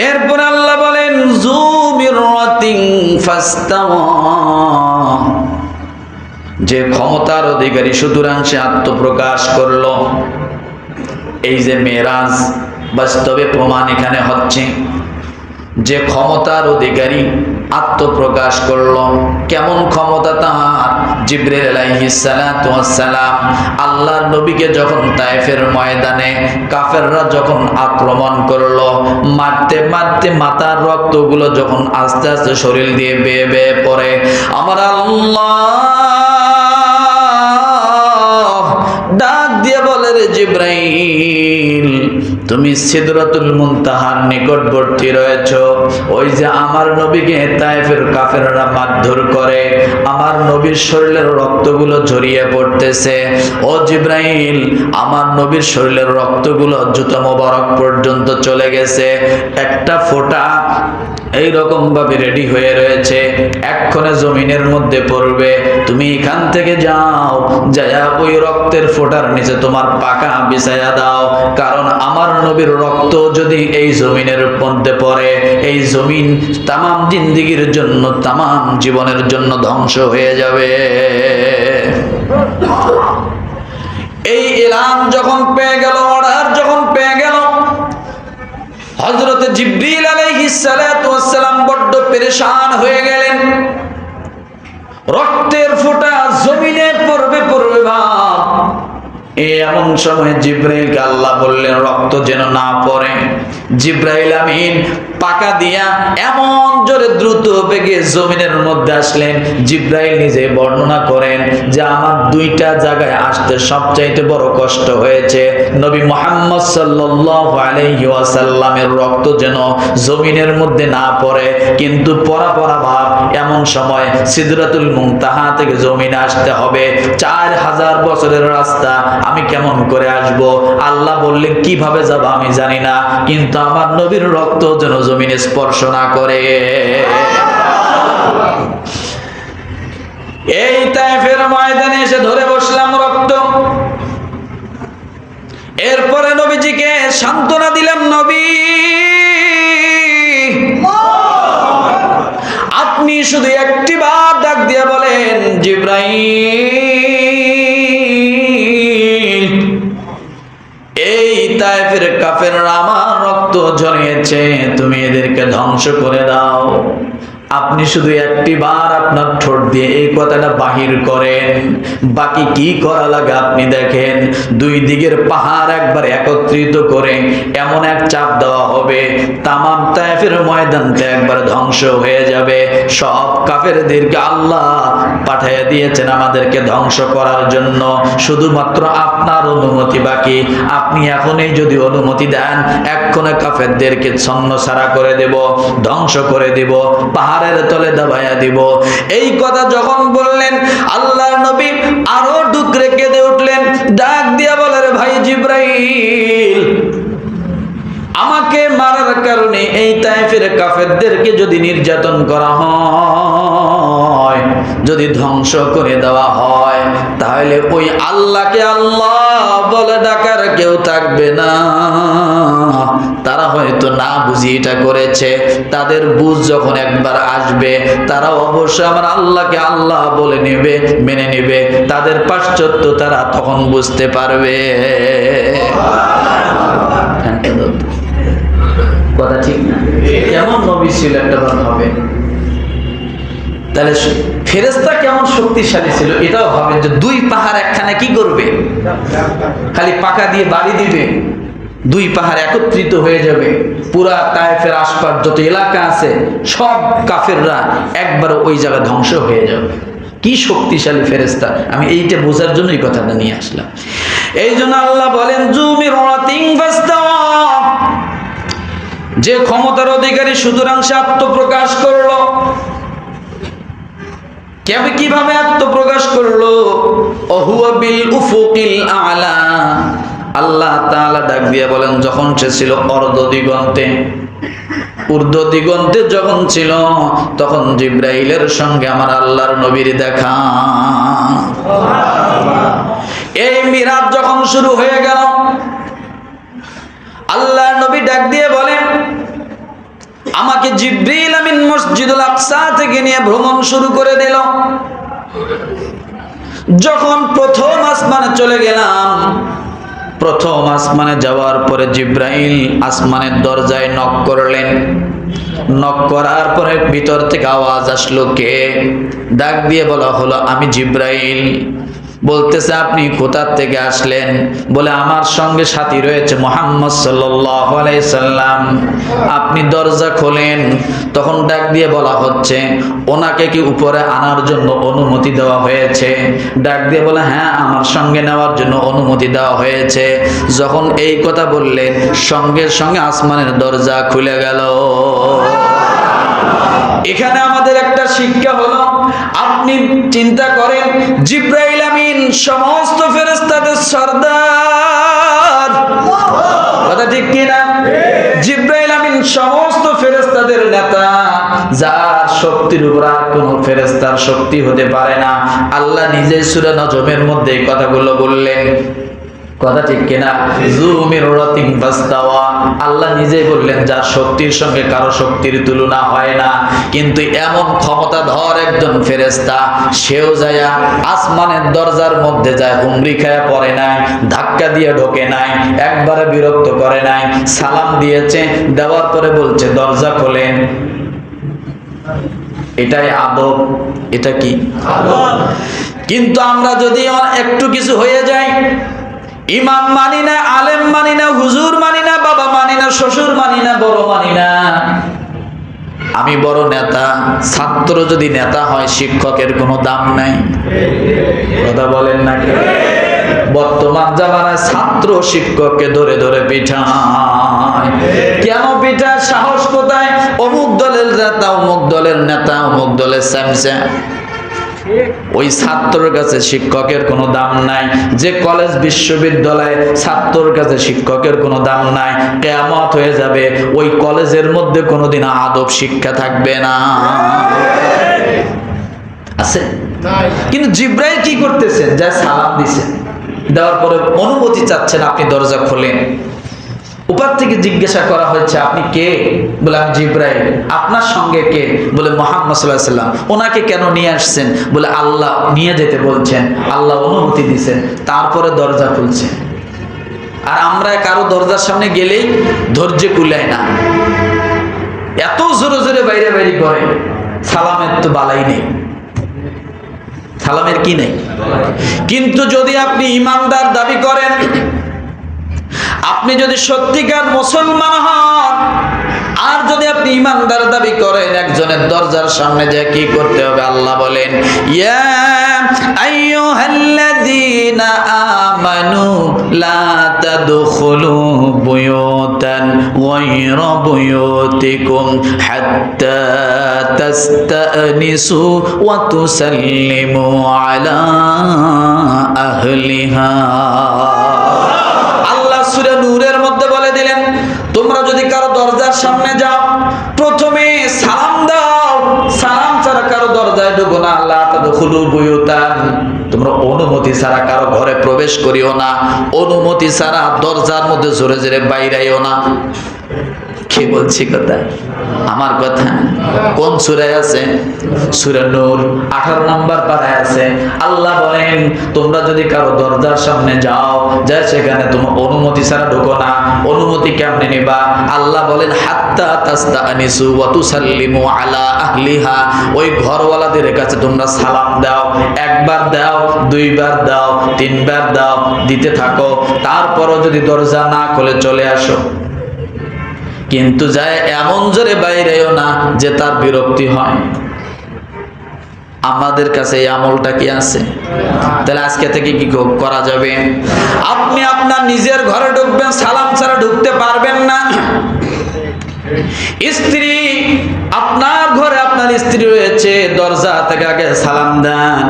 এরপর আল্লাহ বলেন যু মিররাতিন ফাস্তাওয়া, যে ক্ষমতার অধিকারী সুতরাং সে আত্মপ্রকাশ করলো। এই যে মেরাজ, বাস্তবে প্রমাণ এখানে হচ্ছে যে ক্ষমতার অধিকারী আত্মপ্রকাশ করলো। কেমন ক্ষমতা তার? জিবরিল আলাইহিস সালাতু ওয়াস সালাম আল্লাহর নবীকে যখন তায়েফের ময়দানে কাফেররা যখন আক্রমণ করলো, মারতে মারতে মাথার রক্তগুলো যখন আস্তে আস্তে শরীর দিয়ে বেয়ে বেয়ে পড়ে, আমার আল্লাহ ডাক দিয়ে বলে, রে জিবরাইল, তুমি সিদরাতুল মুনতাহার নিকটবর্তী রয়েছ। ওই যে আমার নবীকে তায়েফের কাফেররা মারধর করে, আমার নবীর শরীরের রক্তগুলো ঝরিয়ে পড়তেছে। ও জিবরাইল, আমার নবীর শরীরের রক্তগুলো জুতা মোবারক পর্যন্ত চলে গেছে, একটা ফোঁটা এইরকম ভাবে রেডি হয়ে রয়েছে, এক্ষণে জমিনের মধ্যে পড়বে। তুমি এখান থেকে যাও, যায়া ওই রক্তের ফোঁটার নিচে তোমার পাকা বিছায়া দাও, কারণ আমার নবীর রক্ত যদি এই জমিনের মধ্যে পড়ে, এই জমিন তামাম জিন্দেগির জন্য, তামাম জীবনের জন্য ধ্বংস হয়ে যাবে। এই এলান যখন পেয়ে গেল, অর্ডার যখন পেয়ে গেল, হযরত জিবরিল আলাইহিস সালাতু ওয়াস সালাম বড্ড পেরেশান হয়ে গেলেন। রক্তের ফোঁটা জমিনে পড়বে পড়বে ভাব। এমন সময় জিবরাইলকে আল্লাহ বললেন রক্ত যেন না পড়ে। জিবরাইল আমিন পাকা দিয়া এমন জোরে দ্রুত বেগে জমিনের মধ্যে আসলেন। জিবরাইল নিজে বর্ণনা করেন যে আমার দুইটা জায়গায় আসতে সবচাইতে বড় কষ্ট হয়েছে। নবী মুহাম্মদ সাল্লাল্লাহু আলাইহি ওয়াসাল্লামের রক্ত যেন জমিনের মধ্যে না পড়ে, কিন্তু পড়া পড়া ভাব। এমন সময় সিদরাতুল মুনতাহা থেকে জমিনে আসতে হবে, 4000 বছরের রাস্তা, আমি কেমন করে আসব? আল্লাহ বললেন কিভাবে যাব আমি জানি না, কিন্তু আমার নবীর রক্ত যেন জমিনে স্পর্শ না করে। এই তায়েফের ময়দানে এসে ধরে বসলাম রক্ত। এরপরে নবীজিকে সান্ত্বনা দিলাম, নবী আপনি শুধু একটি বার ডাক দিয়ে বলেন, জিবরাইল, এই তায়েফের কাফেররা আমার রক্ত ঝরিয়েছে, তুমি এদেরকে ধ্বংস করে দাও। আপনি শুধু একটি বার আপনার ঠোঁট দিয়ে এই কথাটা বাহির করেন, বাকি কি করা লাগে আপনি দেখেন। দুই দিকের পাহাড় একবার একত্রিত করে এমন এক চাপ দেওয়া হবে, তামাম তায়েফের ময়দানটা একবার ধ্বংস হয়ে যাবে। সব কাফেরদেরকে আল্লাহ পাঠিয়ে দিয়েছেন আমাদেরকে ধ্বংস করার জন্য, শুধুমাত্র আপনার অনুমতি বাকি। আপনি এখনই যদি অনুমতি দেন, এক্ষণে কাফেরদেরকে ছন্নছাড়া করে দেব, ধ্বংস করে দেব, পাহাড়ের তলে দাবাইয়া দিব। এই কথা যখন বললেন, আল্লাহর নবী আরো ডুকরে কেঁদে উঠলেন, ডাক দিয়া বলে, ভাই জিবরাইল, আমাকে মারার কারণে এই তায়েফের কাফেরদেরকে যদি নির্যাতন করা হয়, যদি ধ্বংস করে দেওয়া হয়, তাহলে ওই আল্লাহকে আল্লাহ বলে ডাকার কেউ থাকবে না। তারা হয়তো না বুঝি এটা করেছে, তাদের বুঝ যখন একবার আসবে, তারা অবশ্যই আমার আল্লাহকে আল্লাহ বলে নেবে, মেনে নেবে। তাদের পাশ্চাত্য তারা তখন বুঝতে পারবে। কথা ঠিক না? কেমন নবী ছিল একটা হবে। তাহলে ফেরেশতা কেমন শক্তিশালী ছিল এটাও ভাবেন, যে দুই পাহাড় একখানে কি করবে, খালি পাকা দিয়ে বাড়ি দিবে, দুই পাহাড় একত্রিত হয়ে যাবে, পুরা তায়েফের আশপাশ যত এলাকা আছে সব কাফেররা একবার ওই জায়গা ধ্বংস হয়ে যাবে। কি শক্তিশালী ফেরেশতা, আমি এইটা বোঝার জন্য এই কথাটা নিয়ে আসলাম। এই জন্য আল্লাহ বলেন, জুমিরাতিন ফাস্তাওয়া, যে ক্ষমতার অধিকারী সুতরাং সে আত্মপ্রকাশ করলো। কিভাবে আত্মপ্রকাশ করলো? ওহুয়া বিল উফুকিল আলা, আল্লাহ তাআলা ডাক দিয়ে বলেন, যখন সে ছিল অর্ধদিগন্তে, ঊর্ধ্ব দিগন্তে যখন ছিল, তখন জিবরাইলের সঙ্গে আমার আল্লাহর নবীর দেখা। এই মিরাজ যখন শুরু হয়ে গেল, আল্লাহর নবী ডাক দিয়ে বলেন, আকসা থেকে নিয়ে ভ্রমণ শুরু করে দিল। যখন প্রথম আসমানে চলে গেলাম, প্রথম আসমানে যাওয়ার পরে জিব্রাইল আসমানের দরজায় নক করলেন। নক করার পরে ভিতর থেকে আওয়াজ আসলো, কে? ডাক দিয়ে বলা হলো, আমি জিব্রাইল। বলতেছে, আপনি কোথা থেকে আসলেন? বলে, আমার সঙ্গে সাথী রয়েছে মুহাম্মদ সাল্লাল্লাহু আলাইহি সাল্লাম। আপনি দরজা খোলেন। তখন ডাক দিয়ে বলা হচ্ছে, ওনাকে কি উপরে আনার জন্য অনুমতি দেওয়া হয়েছে? ডাক দিয়ে বলে, হ্যাঁ, আমার সঙ্গে নেওয়ার জন্য অনুমতি দেওয়া হয়েছে। যখন এই কথা বললেন, সঙ্গে সঙ্গে আসমানের দরজা খুলে গেল। এখানে আমাদের একটা শিক্ষা হলো, আপনি চিন্তা করেন, জিব্রাইল আমিন সমস্ত ফেরেশতাদের সরদার, কথা ঠিক কিনা? জিব্রাইল আমিন সমস্ত ফেরেশতাদের নেতা, যার শক্তির উপর আর কোন ফেরেশতার শক্তি হতে পারে না। আল্লাহ নিজে সূরা নজমের মধ্যে এই কথাগুলো বললেন, কথা ঠিক কিনা? আল্লাহ নিজেই বললেন, যার শক্তির সঙ্গে কারো শক্তির তুলনা হয় না। কিন্তু এমন ক্ষমতাধর একজন ফেরেশতা, সেও যায় আসমানের দরজার মধ্যে যায়, হুমড়ি খায়া পড়ে নাই, ধাক্কা দিয়ে ঢোকে নাই, একবারে বিরক্ত করে নাই, সালাম দিয়েছে, দেওয়ার পরে বলছে দরজা খোলেন। এটাই আদব। এটা কি আদব? কিন্তু আমরা যদি একটু কিছু হয়ে যায়, ইমাম মানি না, আলেম মানি না, হুজুর মানি না, বাবা মানি না, শ্বশুর মানি না, বড় মানি না, আমি বড় নেতা। ছাত্র যদি নেতা হয়, শিক্ষকের কোনো দাম নাই। কথা বলেন না কেন? বর্তমান জামানায় ছাত্র শিক্ষককে ধরে ধরে পিঠায়। কেন পিঠায়? সাহস কোথায়? অমুক দলের নেতা, অমুক দলের নেতা, অমুক দলের স্যামসা। ওই ছাত্রের কাছে শিক্ষকের কোনো দাম নাই। যে কলেজ বিশ্ববিদ্যালয়ে ছাত্রের কাছে শিক্ষকের কোনো দাম নাই, কিয়ামত হয়ে যাবে, ওই কলেজের মধ্যে কোনোদিন আদব শিক্ষা থাকবে না। আছে? কিন্তু জিব্রাইল কি করতেছেন? যা সালাম দিছেন, দেওয়ার পরে অনুমতি চাচ্ছেন, আপনি দরজা খোলেন। উপর থেকে জিজ্ঞাসা করা হয়েছে, আপনি কে? বলে, আমি জিব্রাইল। আপনার সঙ্গে কে? বলে, মুহাম্মদ সাল্লাল্লাহু আলাইহি সাল্লাম। ওনাকে কেন নিয়ে আসছেন? বলে, আল্লাহ নিয়ে যেতে বলছেন, আল্লাহ অনুমতি দিয়েছেন, তারপরে দরজা খুলছেন। আর আমরা কারো দরজার সামনে গেলেই ধৈর্য কুলায় না, এত জোরে জোরে বাইরে বাইরে করে। সালামের তো বালাই নেই, সালামের কি নেই? কিন্তু যদি আপনি ইমানদার দাবি করেন, আপনি যদি সত্যিকার মুসলমান হন, আর যদি আপনি ইমানদার দাবি করেন, একজনের দরজার সামনে যে কি করতে হবে? আল্লাহ বলেন, ইয়া আইয়ুহাল্লাযীনা আমানু লা তাদখুলু বুয়ুতান গায়রা বুয়ুতিকুম হাত্তা তাস্তানিসু ওয়া তুসাল্লিমু আলা আহলিহা। সূরা নূরের মধ্যে বলে দিলেন, তোমরা যদি কারো দরজার সামনে যাও, প্রথমে সালাম দাও। সালাম ছাড়া কারো দরজায় ঢুকো না। লা তাদখুলু বুয়ুতান, তোমরা অনুমতি ছাড়া কারো ঘরে প্রবেশ করিও না। অনুমতি ছাড়া দরজার মধ্যে জোরে জোরে বাইরাইও না। কি বলছি কথা? আমার কথা কোন সূরায় আছে? সূরা নূর 18 নম্বর পারায় আছে। আল্লাহ বলেন, তোমরা যদি কারো দরজার সামনে যাও, যা সেখানে তোমরা অনুমতি ছাড়া ঢুকো না। অনুমতি কেমনে নিবা? আল্লাহ বলেন, হাত্তা তাস্তানিসু ওয়া তুসাল্লিমু আলা আহলিহা, ওই ঘরওয়ালাদের কাছে তোমরা সালাম দাও। একবার দাও, দুইবার দাও, তিনবার দাও, দিতে থাকো। তারপরও যদি দরজা না খুলে চলে আসো। কিন্তু যায় এমন জোরে বাইরেও না যে তার বিরক্তি হয়। আমাদের কাছে এই আমলটা কি আছে? তাহলে আজকে থেকে কি করা যাবে? আপনি আপনার নিজের ঘরে ঢুকবেন, সালাম ছাড়া ঢুকতে পারবেন না। স্ত্রী, আপনার ঘরে আপনার স্ত্রী রয়েছে, দরজা থেকে আগে সালাম দেন।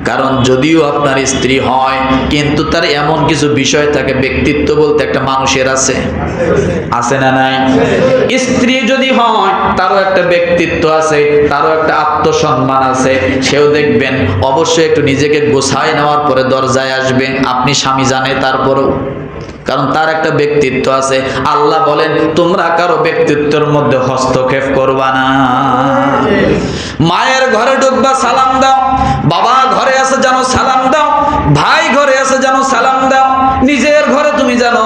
কারণ যদিও আপনার স্ত্রী হয়, কিন্তু তার এমন কিছু বিষয় থাকে, ব্যক্তিত্ব বলতে একটা মানুষের আছে, আছে না নাই? স্ত্রী যদি হয়, তারও একটা ব্যক্তিত্ব আছে, তারও একটা আত্মসম্মান আছে। সেও দেখবেন অবশ্যই একটু নিজেকে গোছায় নেওয়ার পরে দরজায় আসবে। আপনি স্বামী জানে, তারপরেও কারণ তার একটা ব্যক্তিত্ব আছে। আল্লাহ বলেন তোমরা কারো ব্যক্তিত্বের মধ্যে হস্তক্ষেপ করবা না। মায়ের ঘরে ঢুকবা সালাম দাও, বাবা ঘরে আছে জানো সালাম দাও, ভাই ঘরে আছে জানো সালাম দাও, নিজের ঘরে তুমি জানো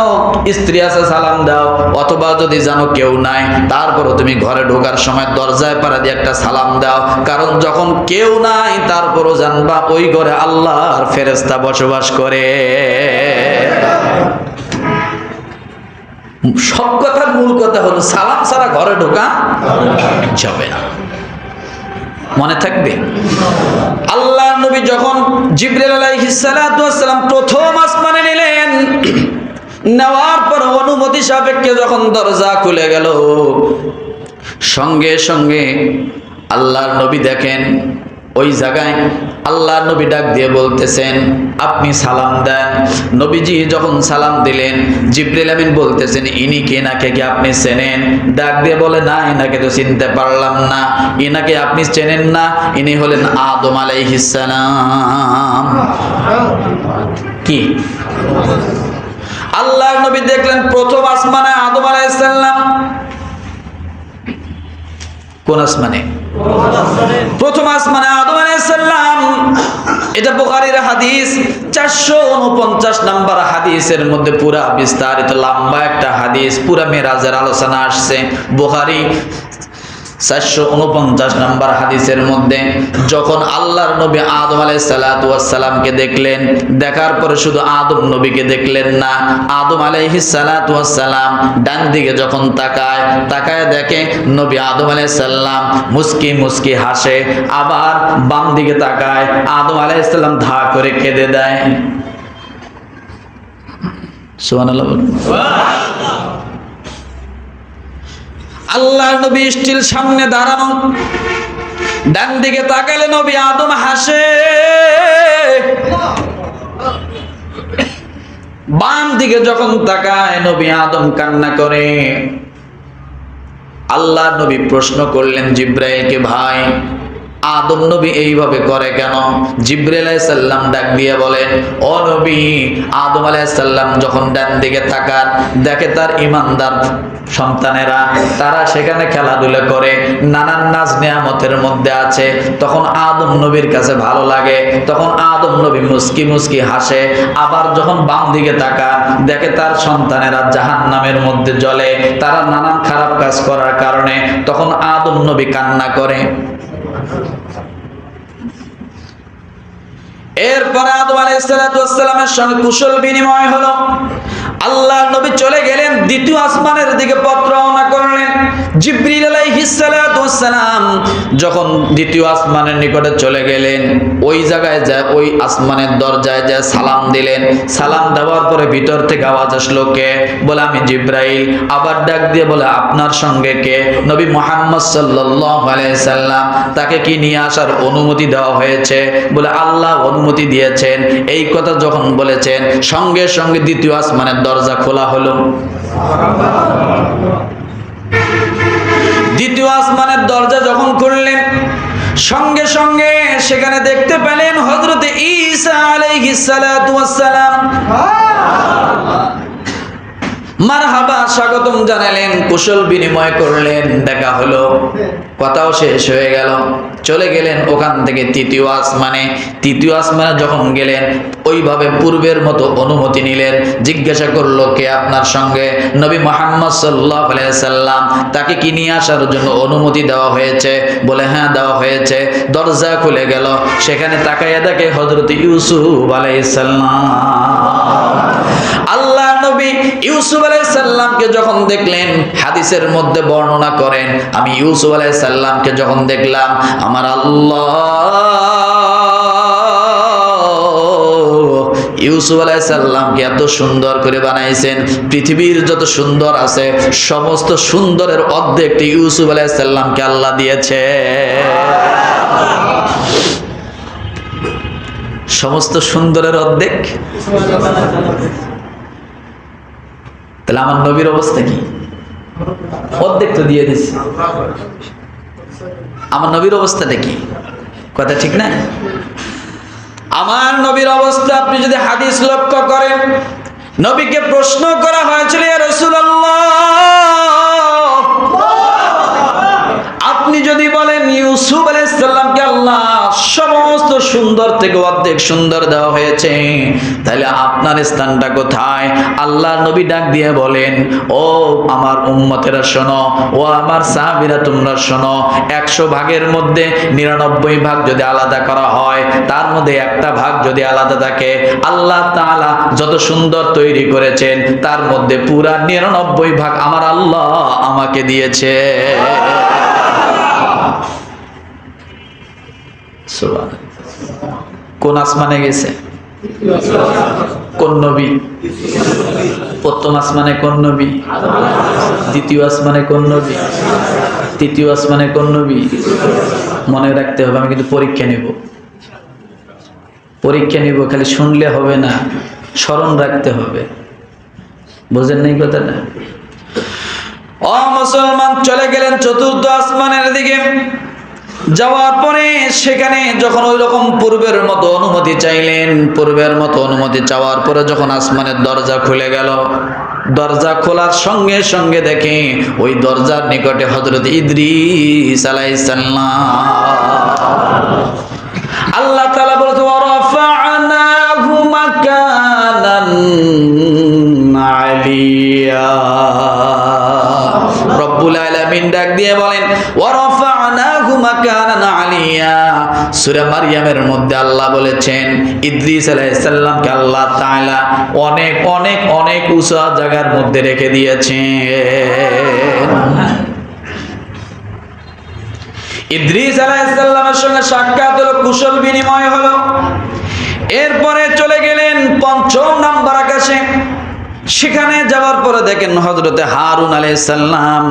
স্ত্রী আছে সালাম দাও, অথবা যদি জানো কেউ নাই তারপরও তুমি ঘরে ঢোকার সময় দরজায় পাড়া দিয়ে একটা সালাম দাও। কারণ যখন কেউ নাই তারপরও জানবা ওই ঘরে আল্লাহর ফেরেশতা বসবাস করে। সব কথার মূল কথা হলো সালাম ছাড়া ঘরে ঢোকা যাবে না। মনে থাকবে? আল্লাহ নবী যখন জিবরিল আলাইহিস সালাতু ওয়াস সালাম প্রথম আসমানে নিলেন, নেওয়ার পর অনুমতি সাপেক্ষে যখন দরজা খুলে গেল, সঙ্গে সঙ্গে আল্লাহর নবী দেখেন ওই জায়গায় আল্লাহর নবী ডাক দিয়ে বলতেছেন আপনি সালাম দেন। নবীজি যখন সালাম দিলেন, জিবরিল আমিন বলতেছেন ইনি কে, নাকে কি আপনি চেনেন? ডাক দিয়ে বলে না, এনাকে তো চিনতে পারলাম না। ইনাকে আপনি চেনেন না? ইনি হলেন আদম আলাইহিস সালাম। কি আল্লাহর নবী দেখলেন প্রথম আসমানে আদম আলাইহিস সালাম। কোন আসমানে? প্রথম আসমানে আদম আলাইহিস সালাম। এটা বুখারীর হাদিস 449 নম্বর হাদিসের মধ্যে পুরা বিস্তারিত লম্বা একটা হাদিস, পুরা মেরাজের আলোচনা আসছে। বুখারী 449 নম্বর হাদিসের মধ্যে যখন আল্লাহর নবী আদম আলাইহিস সালাতু ওয়াস সালামকে দেখলেন, দেখার পরে শুধু আদম নবীকে দেখলেন না, আদম আলাইহিস সালাতু ওয়াস সালাম ডান দিকে যখন তাকায় দেখে নবী আদম আলাইহিস সালাম মুস্কি মুস্কি হাসে, আবার বাম দিকে তাকায় আদম আলাইহিস সালাম ধা করে কেঁদে দেয়। সুবহানাল্লাহ। আল্লাহর নবী স্টিল সামনে দাঁড়ানো, ডান দিকে তাকালে নবী আদম হাসে, বাম দিকে যখন তাকায় নবী আদম কান্না করে। আল্লাহর নবী প্রশ্ন করলেন জিবরাইলকে, ভাই আদম নবী এইভাবে করে কেন? জিবরাইল আলাইহিস সালাম ডাক দিয়ে বলেন ও নবী, আদম আলাইহিস সালাম যখন ডান দিকে তাকান দেখে তার ঈমানদার সন্তানেরা তারা সেখানে খেলাধুলা করে, নানান নাজ নিয়ামতের মধ্যে আছে, তখন আদম নবীর কাছে ভালো লাগে, তখন আদম নবী মুস্কি মুস্কি হাসে। আবার যখন বাম দিকে তাকান দেখে তার সন্তানেরা জাহান্নামের মধ্যে জ্বলে, তারা নানান খারাপ কাজ করার কারণে, তখন আদম নবী কান্না করে। এরপরে আদম আলাইহিস সালামের সঙ্গে কুশল বিনিময় হলো। আল্লাহর নবী চলে গেলেন দ্বিতীয় আসমানের দিকে, পথ রওনা করলেন। জিবরিল আলাইহিস সালাম যখন দ্বিতীয় আসমানের নিকটে চলে গেলেন, ওই জায়গায় যায় ওই আসমানের দরজায় যায় সালাম দিলেন। সালাম দেওয়ার পরে ভিতর থেকে আওয়াজ আসলো কে? বলে আমি জিবরাইল। আবার ডাক দিয়ে বলে আপনার সঙ্গে কে? নবী মুহাম্মদ সাল্লাল্লাহু আলাইহি সাল্লাম। তাকে কি নিয়ে আসার অনুমতি দেওয়া হয়েছে? বলে আল্লাহ অনুমতি দিয়েছেন। এই কথা যখন বলেছেন সঙ্গে সঙ্গে দ্বিতীয় আসমানের দরজা খোলা হলো। দ্বিতীয় আসমানের দরজা যখন খুললেন সঙ্গে সঙ্গে সেখানে দেখতে পেলেন হযরত ঈসা আলাইহিস সালাতু ওয়াস সালাম। মারহাবা, স্বাগতম জানালেন, কুশল বিনিময় করলেন, দেখা হলো, কথাও শেষ হয়ে গেল। চলে গেলেন ওখান থেকে তৃতীয় আসমানে। তৃতীয় আসমানে যখন গেলেন ওইভাবে পূর্বের মতো অনুমতি নিলেন। জিজ্ঞাসা করলো কে আপনার সঙ্গে? নবী মুহাম্মদ সাল্লাল্লাহু আলাইহি সাল্লাম। তাকে কি নিয়ে আসার জন্য অনুমতি দেওয়া হয়েছে? বলে হ্যাঁ দেওয়া হয়েছে। দরজা খুলে গেল, সেখানে তাকাইয়া দেখে হযরত ইউসুফ আলাইহিস সালাম। আল্লাহ নবী ইউসুফ আলাইহিস সালামকে যখন দেখলেন, হাদিসের মধ্যে বর্ণনা করেন আমি ইউসুফ আলাইহিস সালামকে যখন দেখলাম আমার আল্লাহ ইউসুফ আলাইহিস সালামকে এত সুন্দর করে বানাইছেন, পৃথিবীর যত সুন্দর আছে সমস্ত সুন্দরের অর্ধেকটি ইউসুফ আলাইহিস সালামকে আল্লাহ দিয়েছে। সমস্ত সুন্দরের অর্ধেক। তাহলে আমার নবীর অবস্থা কি? অর্ধেক তো দিয়ে দিছি। আমার নবীর অবস্থাটা কি? কথা ঠিক না? আমার নবীর অবস্থা আপনি যদি হাদিস লক্ষ্য করেন, নবীকে প্রশ্ন করা হয়েছিল, ইয়া রাসূলুল্লাহ, আপনি যদি বলেন ইউসুফ আলাইহিস সালামকে আল্লাহ সমস্ত সুন্দর থেকে অর্ধেক সুন্দর দেওয়া হয়েছে, তাহলে আপনার স্থানটা কোথায়? আল্লাহ নবী ডাক দিয়ে বলেন, ও আমার উম্মতেরা শোনো, ও আমার সাহাবীরা তোমরা শোনো, 100 ভাগের মধ্যে 99 ভাগ যদি আলাদা করা হয়, তার মধ্যে একটা ভাগ যদি আলাদা থাকে, আল্লাহ তাআলা যত সুন্দর তৈরি করেছেন তার মধ্যে পুরা 99 ভাগ আমার আল্লাহ আমাকে দিয়েছে। কোন আসমানে গেছে? কোন নবী? প্রথম আসমানে কোন নবী? দ্বিতীয় আসমানে কোন নবী? তৃতীয় আসমানে কোন নবী? মনে রাখতে হবে। আমি কিন্তু পরীক্ষা নিব, খালি শুনলে হবে না, স্মরণ রাখতে হবে। বুঝেন নাই কথাটা? ও মুসলমান, চলে গেলেন চতুর্থ আসমানের দিকে। যাওয়ার পরে সেখানে যখন ওই রকম পূর্বের মতো অনুমতি চাইলেন, পূর্বের মতো অনুমতি চাওয়ার পরে যখন আসমানের দরজা খুলে গেল, দরজা খোলার সঙ্গে সঙ্গে দেখে ওই দরজার নিকটে হযরত ইদ্রিস আলাইহিস সালাম। আল্লাহ তাআলা বলতে, ওয়ারাফা'নাহু মাকানান আলিয়া। রব্বুল আলামিন ডাক দিয়ে বলেন, ওয়ারাফা'নাহু মাকানান আলিয়া। সূরা মারইয়ামের মধ্যে আল্লাহ বলেছেন, ইদ্রিস আলাইহিস সালামকে আল্লাহ তাআলা অনেক অনেক অনেক উঁচু জায়গার মধ্যে রেখে দিয়েছেন। ইদ্রিস আলাইহিস সালামের সঙ্গে সাক্ষাৎ হলো, কুশল বিনিময় হলো। এরপরে চলে গেলেন ৫ম নাম্বার আকাশে। সেখানে যাওয়ার পরে দেখেন হযরতে হারুন আলাইহিস সালাম।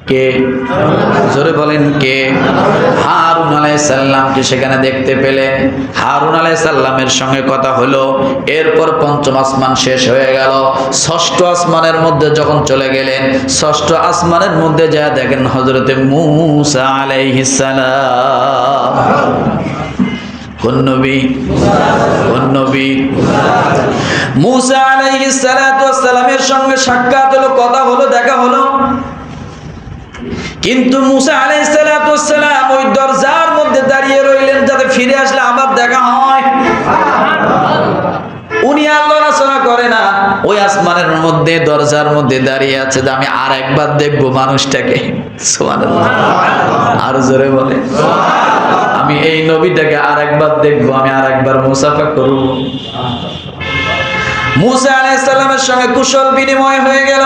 কে? জোরে বলেন কে? হারুন আলাইহিস সালামকে সেখানে দেখতে পেলেন। হারুন আলাইহিস সালামের সঙ্গে কথা হলো। এরপর ৫ম আসমান শেষ হয়ে গেল। ৬ষ্ঠ আসমানের মধ্যে যখন চলে গেলেন, ৬ষ্ঠ আসমানের মধ্যে যা দেখেন হযরতে মূসা আলাইহিস সালাম। কোন নবী? কোন নবী? মূসা আলাইহিস সালাতু ওয়াস সালামের সঙ্গে সাক্ষাৎ হলো, কথা হলো, দেখা হলো। কিন্তু মূসা আলাইহিস সালাতু ওয়াস সালাম ওই দরজার মধ্যে দাঁড়িয়ে রইলেন, যাতে ফিরে আসলে আবার দেখা হয়। উনি আল্লাহর রাসূল করে না, ওই আসমানের মধ্যে দরজার মধ্যে দাঁড়িয়ে আছে যে আমি আর একবার দেখব মানুষটাকে। সুবহানাল্লাহ, আর জোরে বলে, আমি এই নবীটাকে আর একবার দেখব, আমি আর একবার মুসাফা করব। মূসা আলাইহিস সালামের সঙ্গে কুশল বিনিময় হয়ে গেল।